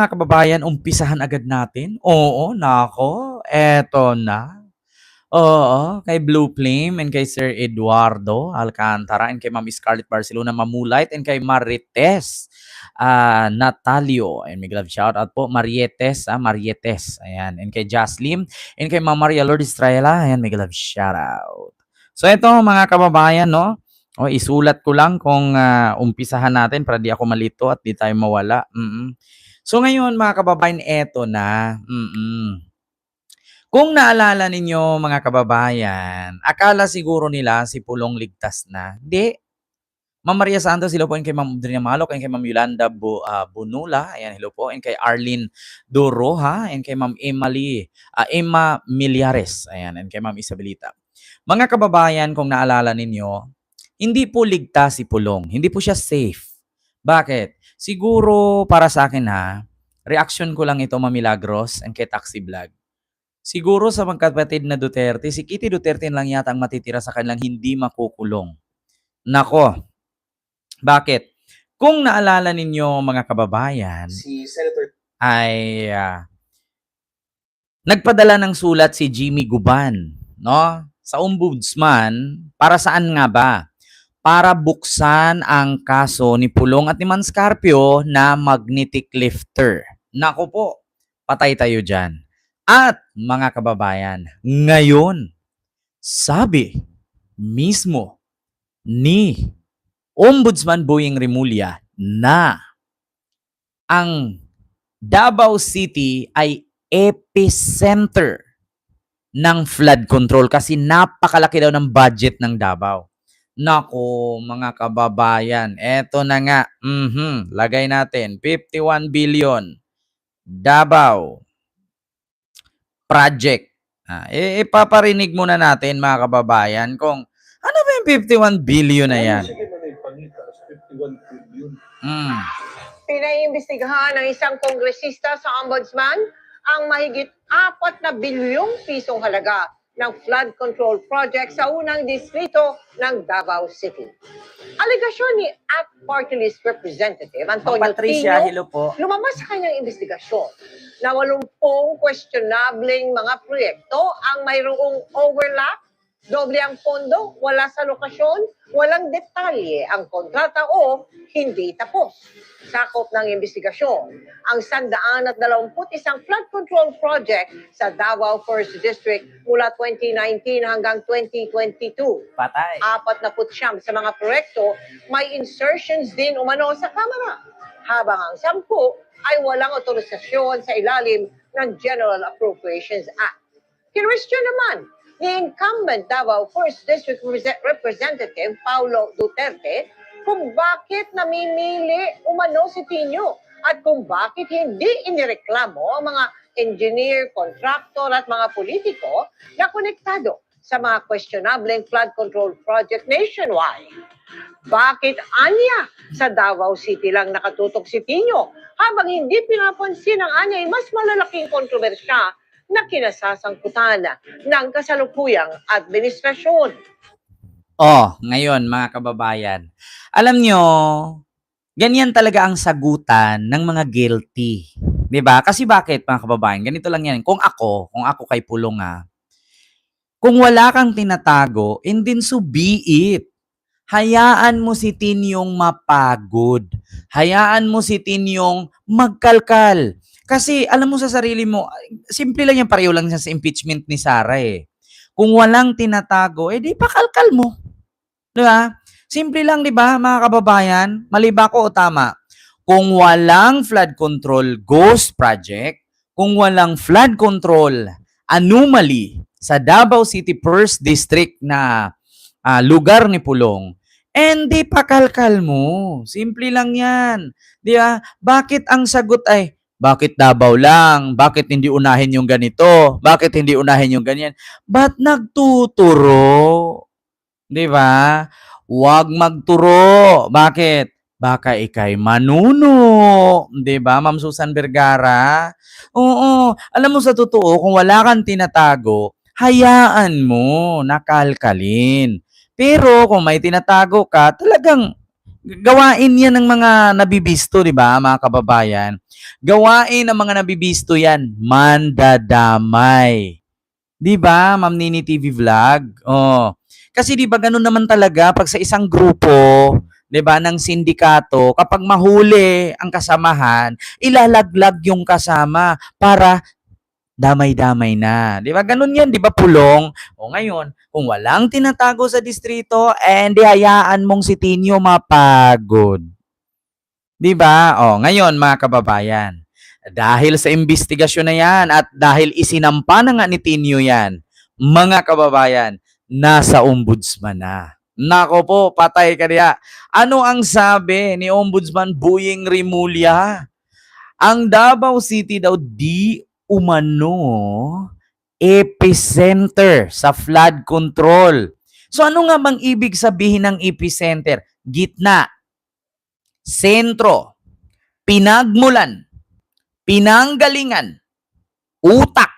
Mga kababayan, umpisahan agad natin. Oo, nako, eto na. Oo, kay Blue Flame and kay Sir Eduardo Alcantara and kay Ma'am Scarlett Barcelona Mamulait and kay Marites Natalio. And may love shout out po. Marietes. Ayan. And kay Jaslim and kay Ma'am Maria Lourdes Estrella. Ayan, may love shout out. So ito mga kababayan, no? O, isulat ko lang kung umpisahan natin para di ako malito at di tayo mawala. So ngayon mga kababayan, eto na. Kung naalala ninyo mga kababayan, akala siguro nila si Pulong ligtas na. Hindi. Ma'am Maria Santos, hello po. And kay Ma'am Udrina Malok, and kay Ma'am Yolanda Bunula, ayan, hello po. And kay Arlene Doroha, and kay Ma'am Emma Millares, ayan, and kay Ma'am Isabelita. Mga kababayan, kung naalala ninyo, hindi po ligtas si Pulong. Hindi po siya safe. Bakit? Siguro para sa akin ha, reaction ko lang ito, Ma'am Milagros, and kay Taxi Vlog. Siguro sa magkapatid na Duterte, si Kitty Duterte lang yata ang matitira sa kanilang hindi makukulong. Nako, bakit? Kung naalala ninyo mga kababayan, si Senator ay nagpadala ng sulat si Jimmy Guban, no? Sa ombudsman, para saan nga ba? Para buksan ang kaso ni Pulong at ni Manscarpio na magnetic lifter. Nako po, patay tayo dyan. At mga kababayan, ngayon, sabi mismo ni Ombudsman Boying Rimulya na ang Davao City ay epicenter ng flood control kasi napakalaki daw ng budget ng Davao. Nako mga kababayan, eto na nga, lagay natin, 51 billion, Davao project. Ipaparinig muna natin mga kababayan kung ano ba yung 51 billion na yan. Pinaimbestigahan ng isang kongresista sa ombudsman ang mahigit 4 na bilyong pisong halaga ng flood control project sa unang distrito ng Davao City. Alegasyon ni ACT Party List Representative Antonio Patricia, Tino, hello po. lumabas sa kanyang investigasyon na 80 questionableng mga proyekto ang mayroong overlap, doble ang pondo, wala sa lokasyon, walang detalye ang kontrata o hindi tapos. Sakop ng investigasyon ang 121 flood control project sa Davao 1st District mula 2019 hanggang 2022. Patay. 49 sa mga proyekto may insertions din umano sa Kamara, habang ang 10 ay walang otorisasyon sa ilalim ng General Appropriations Act. Kinwestiyon naman ni incumbent Davao 1st District Representative Paulo Duterte kung bakit namimili umano si Tino at kung bakit hindi inireklamo ang mga engineer, contractor at mga politiko na konektado sa mga questionableng flood control project nationwide. Bakit anya sa Davao City lang nakatutok si Tino habang hindi pinapansin ang anya ay mas malalaking kontrobersya na kinasasangkutan ng kasalukuyang administrasyon? Ngayon mga kababayan, alam nyo, ganyan talaga ang sagutan ng mga guilty. 'Di ba? Kasi bakit mga kababayan? Ganito lang yan. Kung ako kay Pulong kung wala kang tinatago, and then so be it. Hayaan mo si Tinyong mapagod. Hayaan mo si Tinyong magkalkal. Kasi alam mo sa sarili mo, simple lang yan, pareho lang sa impeachment ni Sara eh. Kung walang tinatago, di pakalkal mo. Di ba? Simple lang, di ba, mga kababayan? Mali ba ko o tama? Kung walang flood control ghost project, kung walang flood control anomaly sa Davao City 1st District na lugar ni Pulong, di pakalkal mo. Simple lang yan. Di ba? Bakit ang sagot ay, bakit Davao lang? Bakit hindi unahin yung ganito? Bakit hindi unahin yung ganyan? Ba't nagtuturo? Di ba? Huwag magturo. Bakit? Baka ikay manuno. Di ba, Ma'am Susan Vergara? Oo. Alam mo sa totoo, kung wala kang tinatago, hayaan mo, nakalkalin. Pero kung may tinatago ka, talagang Gawain yan ng mga nabibisto, di ba, mga kababayan? Gawain ng mga nabibisto yan, mandadamay. Di ba, Ma'am Nini TV Vlog? Oh. Kasi di ba ganun naman talaga pag sa isang grupo, di ba, ng sindikato, kapag mahuli ang kasamahan, ilalaglag yung kasama para damay-damay na. Di ba? Ganun yan, di ba, Pulong? O ngayon, kung walang tinatago sa distrito, di hayaan mong si Tinyo mapagod. Di ba? O, ngayon, mga kababayan, dahil sa investigasyon na yan at dahil isinampa na nga ni Tinyo yan, mga kababayan, nasa ombudsman na. Nako po, patay ka niya. Ano ang sabi ni Ombudsman Buying Rimulya? Ang Davao City daw di umano epicenter sa flood control. So ano nga bang ibig sabihin ng epicenter? Gitna, sentro, pinagmulan, pinanggalingan, utak,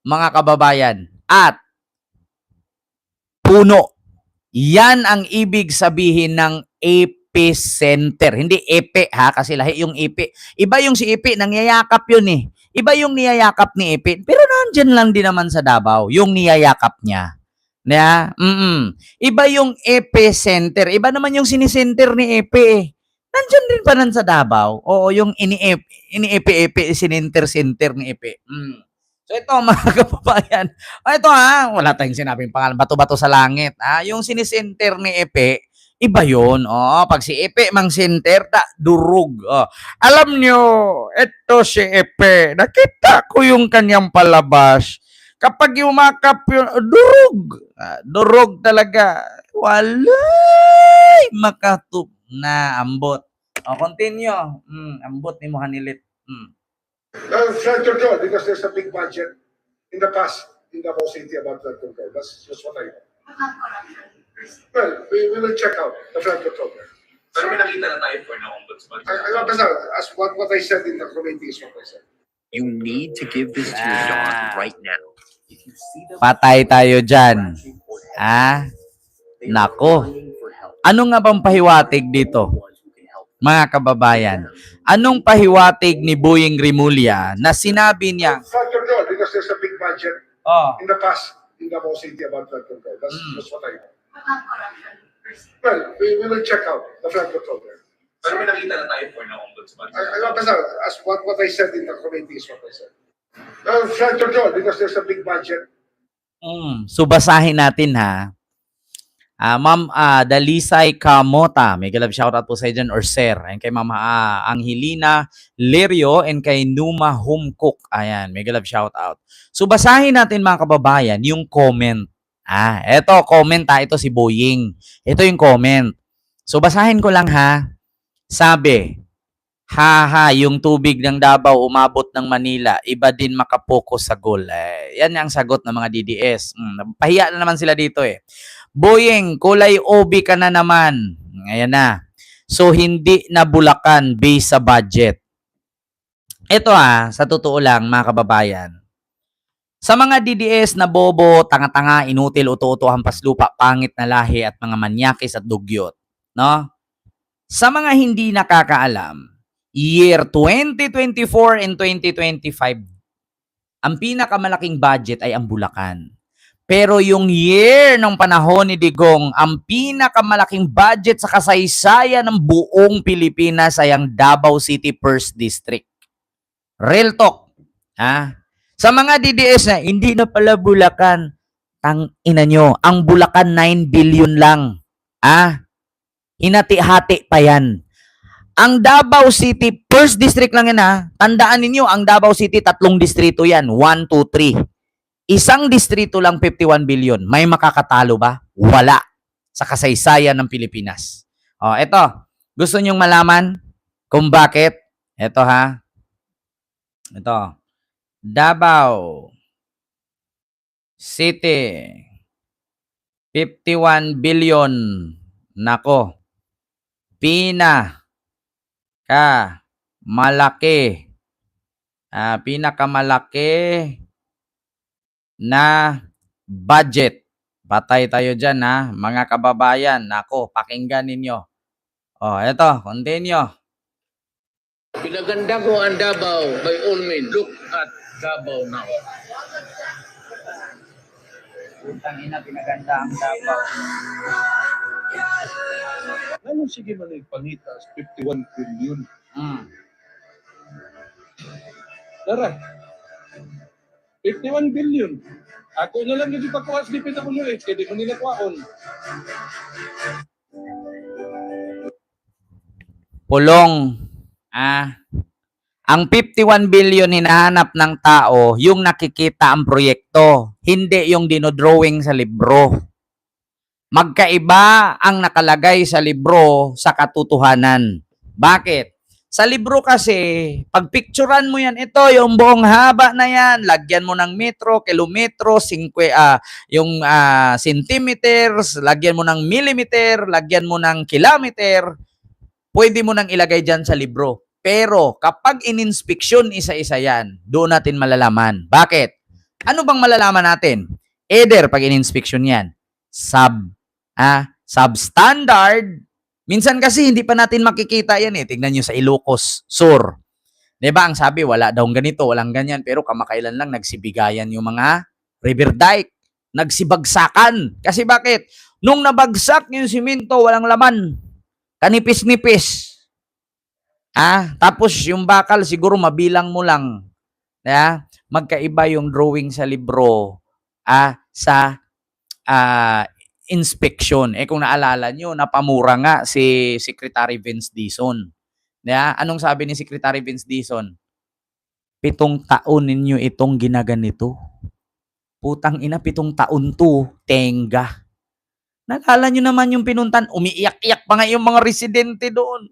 mga kababayan, at puno. Yan ang ibig sabihin ng epicenter. Hindi epe ha, kasi lahi yung epe. Iba yung si epe, nangyayakap yun eh. Iba yung niyayakap ni epe. Pero nandyan lang din naman sa Davao, yung niyayakap niya. Yeah? Iba yung epicenter. Iba naman yung sinisenter ni epe eh. Nandyan din pa nan sa Davao. Oo, yung ini-epe-epe, sinenter-center ni epe. So ito mga kababayan, ito wala tayong sinabing pangalan, bato-bato sa langit. Yung sinisenter ni Epe, iba yun. Pag si Epe mang center, durug. Alam nyo, ito si Epe, nakita ko yung kanyang palabas. Kapag yumakap yun, durug. Durug talaga. Walay makatup na ambot. Continue. Ambot ni Mohanilit. Flood control, because there's a big budget in the past in Davao City about flood control. That's just what I know. Well, we will check out the flood control. Pero may nakita na tayo for ng ombudsman. As what I said in the committee is what I said. You need to give this to your dog right now. If you see them Patay tayo dyan. Nako. Ano nga bang pahiwatig dito? Mga kababayan, anong pahiwatig ni Buying Rimulya na sinabi niya, Flood control, because there's a big budget in the past in Davao City about flood control. That's just what I know. Well, we will check out the flood control there. Pero may nakita na tayo for ng ombudsman. As what I said in the committee is what I said. Flood control, because there's a big budget. So basahin natin ha. Ma'am Dalisay Kamota, may galab shoutout po sa dyan, or sir. And kay Ma'am Angelina Lerio and kay Numa Humcook. Ayan, may galab shoutout. So basahin natin mga kababayan yung comment. Eto comment ito si Boying. Ito yung comment. So basahin ko lang ha. Sabi, yung tubig ng Davao umabot ng Manila, iba din makapokus sa goal. Yan ang sagot ng mga DDS. Pahiya na naman sila dito eh. Boying, kulay OB ka na naman. Ayan na. So, hindi na Bulacan based sa budget. Ito sa totoo lang, mga kababayan. Sa mga DDS na bobo, tanga-tanga, inutil, uto-uto, hampas lupa, pangit na lahi at mga manyakis at dugyot. No? Sa mga hindi nakakaalam, year 2024 and 2025, ang pinakamalaking budget ay ang Bulacan. Pero yung year ng panahon ni Digong, ang pinakamalaking budget sa kasaysayan ng buong Pilipinas ay ang Davao City 1st District. Real talk. Sa mga DDS na, hindi na pala Bulacan. Tangina nyo, ang Bulacan 9 billion lang. Hinati-hati pa yan. Ang Davao City 1st District lang yan Tandaan ninyo, ang Davao City 3 distrito yan. 1, 2, 3. Isang distrito lang 51 billion. May makakatalo ba? Wala. Sa kasaysayan ng Pilipinas. Ito. Gusto nyong malaman kung bakit? Ito Ito. Davao City 51 billion. Nako. Pinakamalaki na budget. Patay tayo dyan mga kababayan. Nako, pakinggan ninyo. Oh, eto, continue. Pinaganda ko ang Davao by all means. Look at Davao now. Putang ina, pinaganda ang Davao. Ano sige man ipangitas 51 billion. Tara. 51 billion. Ako na lang yung ipakuha sa DPWH, kaya di mo nila kuhaon. Pulong. Ang 51 billion hinahanap ng tao, yung nakikita ang proyekto, hindi yung dinodrawing sa libro. Magkaiba ang nakalagay sa libro sa katotohanan. Bakit? Sa libro kasi, pag picturean mo yan, ito, yung buong haba na yan, lagyan mo ng metro, kilometro, centimeters, lagyan mo ng millimeter, lagyan mo ng kilometer, pwede mo nang ilagay dyan sa libro. Pero kapag in-inspection isa-isa yan, doon natin malalaman. Bakit? Ano bang malalaman natin? Either pag in-inspection yan, substandard. Minsan kasi hindi pa natin makikita yan eh. Tingnan nyo sa Ilocos Sur. Diba ang sabi, wala daw ganito, walang ganyan. Pero kamakailan lang nagsibigayan yung mga river dike. Nagsibagsakan. Kasi bakit? Nung nabagsak yung simento, walang laman. Kanipis-nipis. Tapos yung bakal siguro mabilang mo lang. Magkaiba yung drawing sa libro sa inspection. Kung naalala nyo, napamura nga si Secretary Vince Dizon. Anong sabi ni Secretary Vince Dizon? 7 taon ninyo itong ginaganito. Putang ina, 7 taon to, tenga. Naalala nyo naman yung pinuntan, umiiyak-iyak pa nga yung mga residente doon.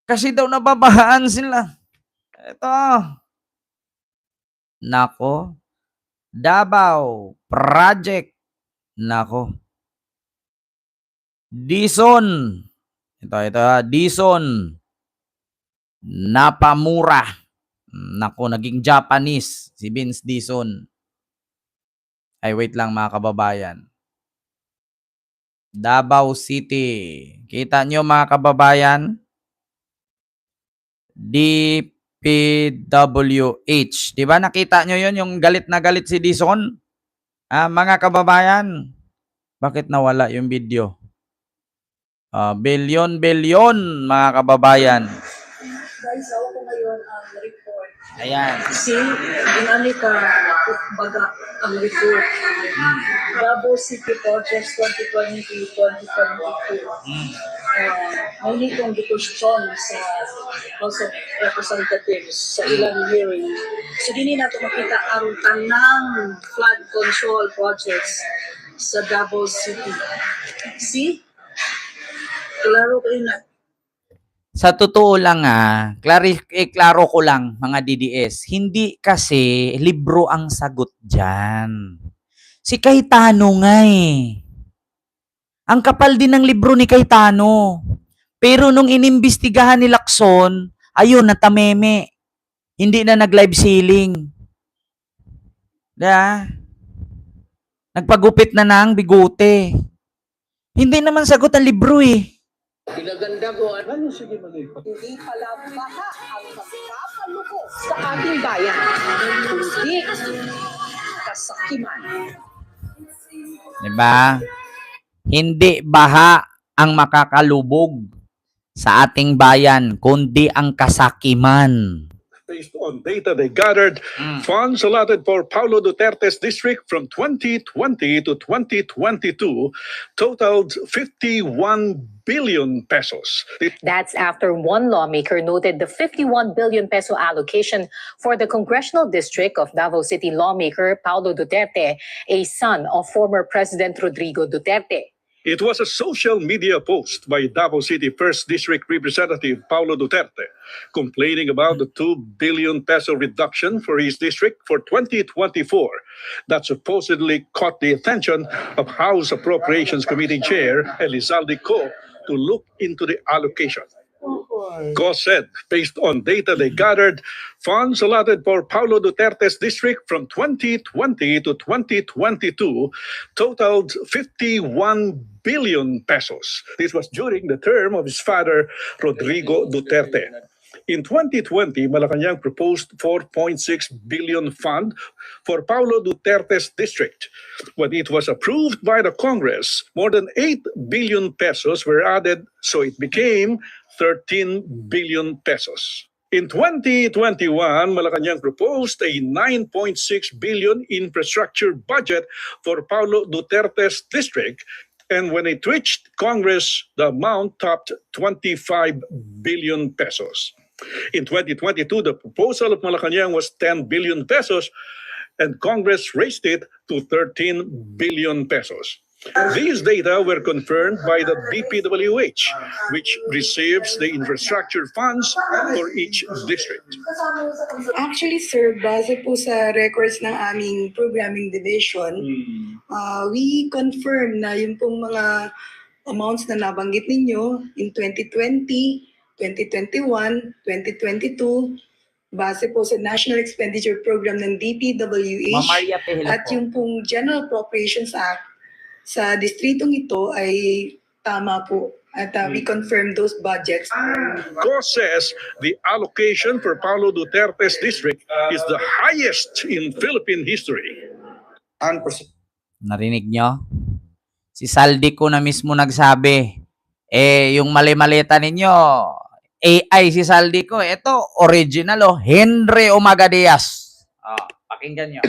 Kasi daw nababahaan sila. Ito. Nako. Davao Project. Nako. Dizon. Ito. Dizon. Napamura. Nako, naging Japanese. Si Vince Dizon. Ay, wait lang mga kababayan. Davao City. Kita nyo mga kababayan? DPWH. Diba nakita nyo yun? Yung galit na galit si Dizon? Mga kababayan, bakit nawala yung video? Bilyon mga kababayan. Guys, ako ko ngayon ang report. Ayan. Kasi, ginamit baga ang report. Davao City Projects 2020-2022. May hitong question sa House of Representatives sa ilang hearing. So, dini nato makita ang tanang flood control projects sa Davao City. See? Klaro kayo na. Sa totoo lang klaro ko lang mga DDS, hindi kasi libro ang sagot dyan. Si Cayetano nga eh. Ang kapal din ng libro ni Cayetano. Pero nung inimbestigahan ni Lacson, ayun, natameme. Hindi na nag-live ceiling. Nagpagupit na ng bigote. Hindi naman sagot ang libro eh. Pinaganda ko ang Ano sige man ipangitas? Hindi pala baha ang magpapaluko sa ating bayan. Kundi kasakiman. Diba? Hindi baha ang makakalubog sa ating bayan, kundi ang kasakiman. Based on data they gathered, funds allotted for Paulo Duterte's district from 2020 to 2022 totaled 51 billion pesos. That's after one lawmaker noted the 51 billion peso allocation for the congressional district of Davao City lawmaker Paulo Duterte, a son of former President Rodrigo Duterte. It was a social media post by Davao City 1st District Representative Paulo Duterte complaining about the 2 billion peso reduction for his district for 2024 that supposedly caught the attention of House Appropriations Committee Chair Elizalde Co to look into the allocation. COS said, based on data they gathered, funds allotted for Paulo Duterte's district from 2020 to 2022 totaled 51 billion pesos. This was during the term of his father, Rodrigo Duterte. In 2020, Malacanang proposed 4.6 billion fund for Paulo Duterte's district. When it was approved by the Congress, more than 8 billion pesos were added, so it became 13 billion pesos. In 2021, Malacanang proposed a 9.6 billion infrastructure budget for Paulo Duterte's district, and when it reached Congress, the amount topped 25 billion pesos. In 2022, the proposal of Malacanang was 10 billion pesos, and Congress raised it to 13 billion pesos. These data were confirmed by the DPWH, which receives the infrastructure funds for each district. Actually, sir, base po sa records ng aming programming division, we confirm na yung pong mga amounts na nabanggit ninyo in 2020, 2021, 2022, base po sa National Expenditure Program ng DPWH Mamaria Pehela at po. yung pong General Appropriations Act sa distritong ito ay tama po. At we confirm those budgets. COS says the allocation for Paulo Duterte's district is the highest in Philippine history. Narinig nyo? Si Saldico na mismo nagsabi, yung mali-malita ninyo, AI si Saldico, ito, original, Henry Omagadias. Pakinggan nyo.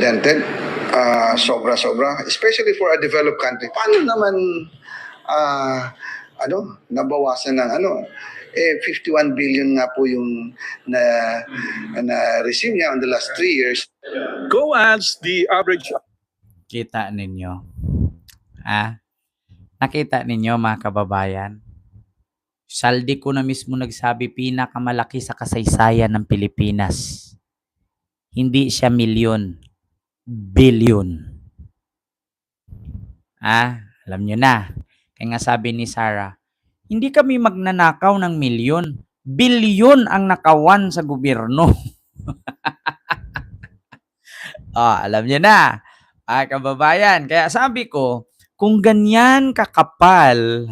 Sobra-sobra, especially for a developed country. Paano naman nabawasan ng 51 billion nga po yung na-receive niya on the last 3 years. Go adds the average. Kita ninyo. Nakita ninyo mga kababayan? Saldico na mismo nagsabi, pinakamalaki sa kasaysayan ng Pilipinas. Hindi siya milyon. Billion. Alam nyo na. Kaya nga sabi ni Sarah, hindi kami magnanakaw ng milyon. Bilyon ang nakawan sa gobyerno. Alam nyo na. Kababayan. Kaya sabi ko, kung ganyan kakapal,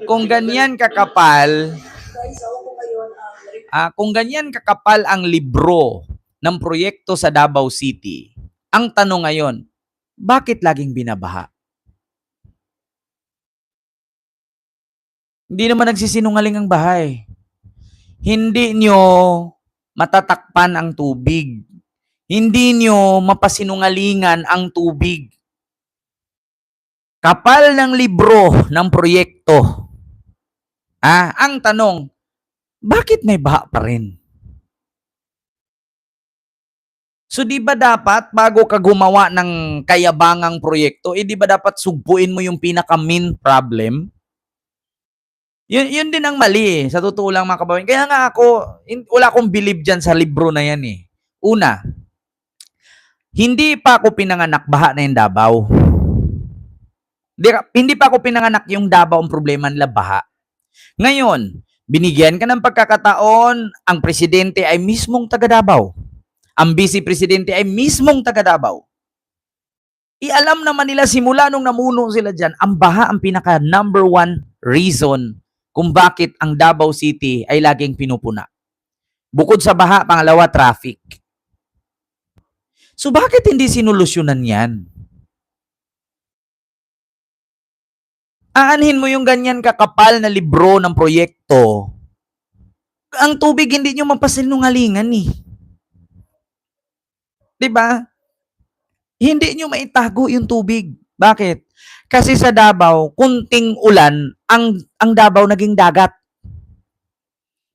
kung ganyan kakapal, kung ganyan kakapal ang libro ng proyekto sa Davao City, ang tanong ngayon, bakit laging binabaha? Hindi naman nagsisinungaling ang bahay. Hindi nyo matatakpan ang tubig. Hindi nyo mapasinungalingan ang tubig. Kapal ng libro ng proyekto. Ang tanong, bakit may baha pa rin? So di ba dapat bago ka gumawa ng kayabangang proyekto, di ba dapat sugpuin mo yung pinaka-main problem? Yun din ang mali sa totoo lang mga kababayan. Kaya nga wala akong believe dyan sa libro na yan eh. Una, hindi pa ako pinanganak, baha na yung Davao. Hindi pa ako pinanganak yung Davao ang problema nila, baha. Ngayon, binigyan ka ng pagkakataon, ang presidente ay mismong taga Davao. Ang vice-presidente ay mismong taga Davao. Ialam naman nila simula nung namuno sila dyan, ang baha ang pinaka number 1 reason kung bakit ang Davao City ay laging pinupuna. Bukod sa baha, pangalawa, traffic. So bakit hindi sinolusyonan yan? Aanhin mo yung ganyan kakapal na libro ng proyekto. Ang tubig hindi nyo mapasinungalingan eh. Diba? Hindi nyo maitago yung tubig. Bakit? Kasi sa Davao, kunting ulan, ang Davao naging dagat.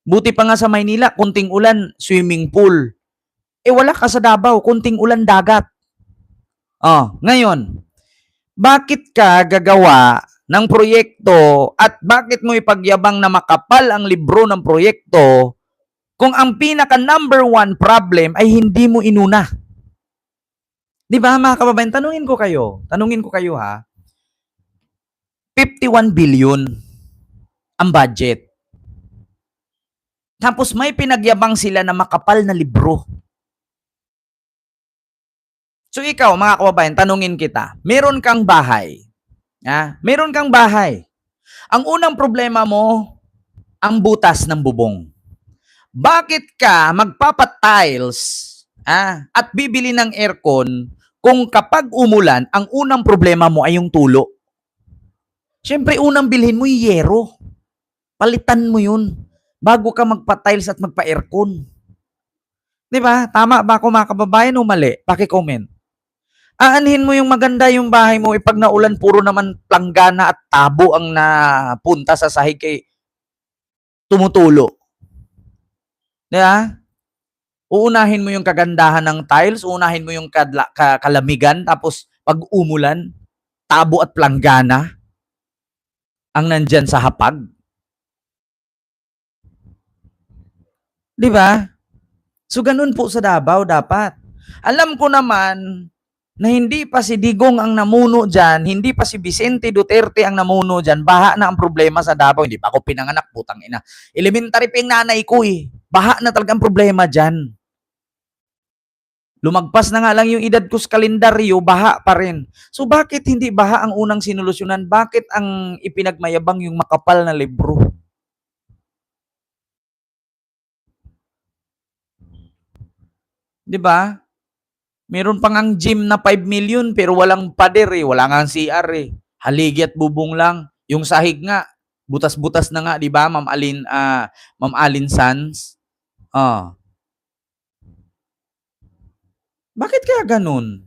Buti pa nga sa Maynila, kunting ulan, swimming pool. Wala ka sa Davao, kunting ulan, dagat. Ngayon, bakit ka gagawa ng proyekto at bakit mo ipagyabang na makapal ang libro ng proyekto kung ang pinaka number 1 problem ay hindi mo inuna? Di ba mga kababayan, tanungin ko kayo ha, 51 billion ang budget. Tapos may pinagyabang sila na makapal na libro. So ikaw, mga kababayan, tanungin kita, meron kang bahay. Meron kang bahay. Ang unang problema mo, ang butas ng bubong. Bakit ka magpapatiles at bibili ng aircon kung kapag umulan, ang unang problema mo ay yung tulo? Siyempre, unang bilhin mo yung yero. Palitan mo yun bago ka magpa-tiles at magpa-aircon. Di ba? Tama ba ako, mga kababayan, o mali? Paki-comment. Aanhin mo yung maganda yung bahay mo, pag naulan, puro naman planggana at tabo ang napunta sa sahig kay tumutulo. Di ba? Uunahin mo yung kagandahan ng tiles, uunahin mo yung kalamigan, tapos pag umulan, tabo at planggana ang nandyan sa hapag. Di ba? So, ganun po sa Davao dapat. Alam ko naman na hindi pa si Digong ang namuno dyan, hindi pa si Vicente Duterte ang namuno dyan, baha na ang problema sa Davao. Hindi pa ako pinanganak, putang ina. Elementary pa yung nanay ko eh. Baha na talagang problema dyan. Lumagpas na nga lang yung edad ko sa kalendaryo, baha pa rin. So bakit hindi baha ang unang sinolusyonan? Bakit ang ipinagmayabang yung makapal na libro? Di ba? Meron pang ang gym na 5 million pero walang pader eh, wala nga ang CR eh. Haligi at bubong lang. Yung sahig nga, butas-butas na nga, di ba, Ma'am Alin Sans? Bakit kaya ganun?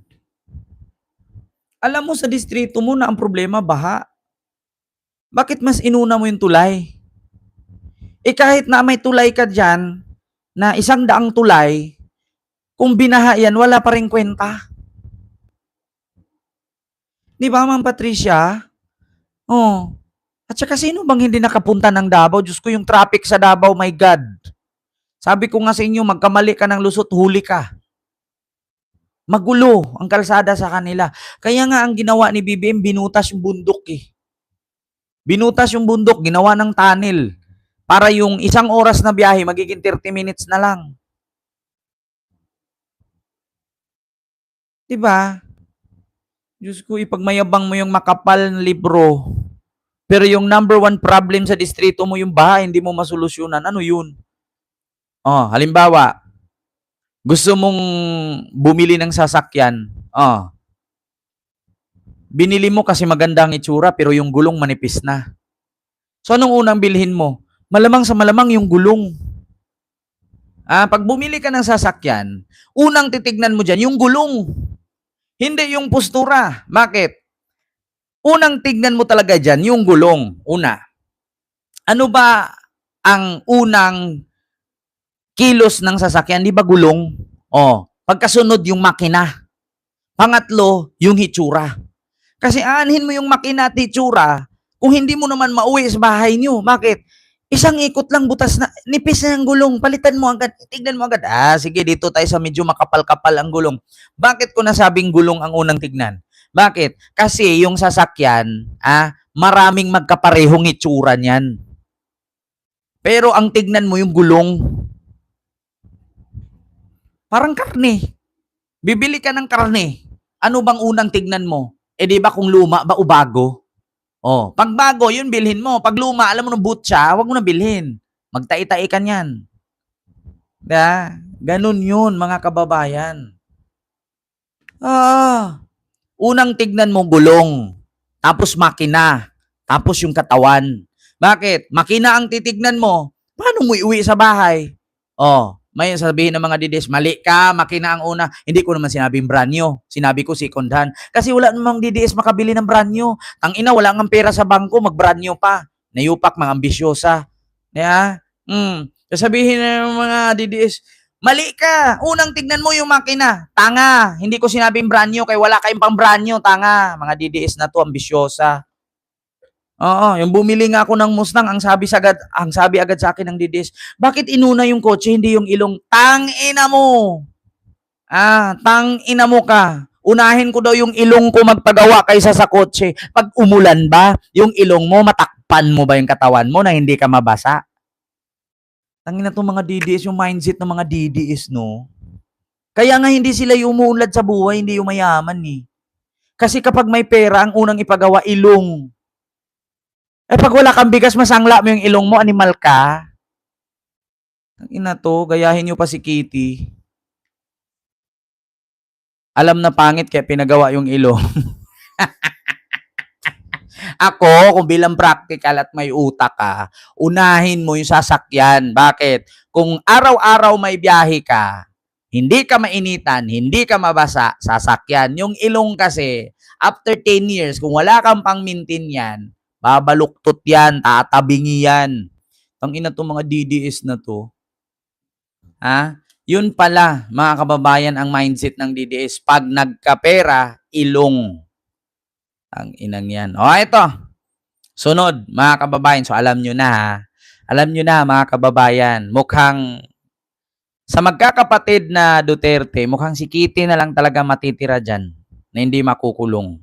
Alam mo sa distrito mo na ang problema, baha. Bakit mas inuna mo yung tulay? Kahit na may tulay ka dyan, na 100 tulay, kung binaha yan, wala pa rin kwenta. Di ba, Ma'am Patricia? At saka sino bang hindi nakapunta ng Davao? Diyos ko, yung traffic sa Davao, my God. Sabi ko nga sa inyo, magkamali ka ng lusot, huli ka. Magulo ang kalsada sa kanila. Kaya nga ang ginawa ni BBM, binutas yung bundok eh. Binutas yung bundok, ginawa ng tunnel. Para yung 1 oras na biyahe, magiging 30 minutes na lang. Diba? Diyos ko, ipagmayabang mo yung makapal na libro. Pero yung number 1 problem sa distrito mo, yung bahay, hindi mo masolusyonan. Ano yun? Halimbawa, gusto mong bumili ng sasakyan. Binili mo kasi maganda ang itsura, pero yung gulong manipis na. So, anong unang bilhin mo? Malamang sa malamang yung gulong. Pag bumili ka ng sasakyan, unang titignan mo dyan, yung gulong. Hindi yung postura. Bakit? Unang tignan mo talaga dyan, yung gulong. Una. Ano ba ang unang kilos ng sasakyan? Di ba gulong? Pagkasunod yung makina. Pangatlo, yung hitsura. Kasi aanhin mo yung makina at hitsura, kung hindi mo naman mauwi sa bahay nyo. Bakit? Isang ikot lang, butas na, nipis na ang gulong, palitan mo agad, tignan mo agad. Sige, dito tayo sa medyo makapal-kapal ang gulong. Bakit ko nasabing gulong ang unang tignan? Bakit? Kasi yung sasakyan, maraming magkaparehong itsura niyan. Pero ang tignan mo yung gulong, parang karne. Bibili ka ng karne. Ano bang unang tignan mo? Di ba kung luma ba o bago? Pag bago, yun bilhin mo. Pag luma, alam mo nung butya, wag mo na bilhin. Magtai-tai ka niyan. Ganun yun, mga kababayan. Unang tignan mo gulong, tapos makina, tapos yung katawan. Bakit? Makina ang titignan mo. Paano mo iuwi sa bahay? May sabihin ng mga DDS, mali ka, makina ang una. Hindi ko naman sinabing brand new. Sinabi ko second hand. Kasi wala namang DDS makabili ng brand new. Ang ina, wala nga pera sa bangko, mag-brand new pa. Nayupak, mga ambisyosa. Sabihin ng mga DDS, mali ka. Unang tignan mo yung makina. Tanga. Hindi ko sinabing brand new, kaya wala kayong pang brand new. Tanga. Mga DDS na to, ambisyosa. Yung bumili nga ako ng Mustang, ang sabi agad sa akin ng DDS, bakit inuna yung kotse, hindi yung ilong? Tang-ina mo! Tang-ina mo ka. Unahin ko daw yung ilong ko magpagawa kaysa sa kotse. Pag umulan ba, yung ilong mo, matakpan mo ba yung katawan mo na hindi ka mabasa? Tangina 'tong mga DDS, yung mindset ng mga DDS, no? Kaya nga hindi sila yung umuunlad sa buhay, hindi yung mayaman, eh. Kasi kapag may pera, ang unang ipagawa, ilong. Eh, pag wala kang bigas, masangla mo yung ilong mo, animal ka. Tangina to, gayahin nyo pa si Kitty. Alam na pangit kaya pinagawa yung ilong. Ako, kung bilang practical at may utak ka, unahin mo yung sasakyan. Bakit? Kung araw-araw may biyahe ka, hindi ka mainitan, hindi ka mabasa, sasakyan. Yung ilong kasi, after 10 years, kung wala kang pang-maintain yan, babaluktot yan, tatabingi yan. Tangina to mga DDS na to. Ha? Yun pala, mga kababayan, ang mindset ng DDS. Pag nagkapera, ilong. Ang inang yan. O, ito. Sunod, mga kababayan. So, alam nyo na, ha? Alam nyo na, mga kababayan. Mukhang, sa magkakapatid na Duterte, mukhang si Kitty na lang talaga matitira dyan na hindi makukulong.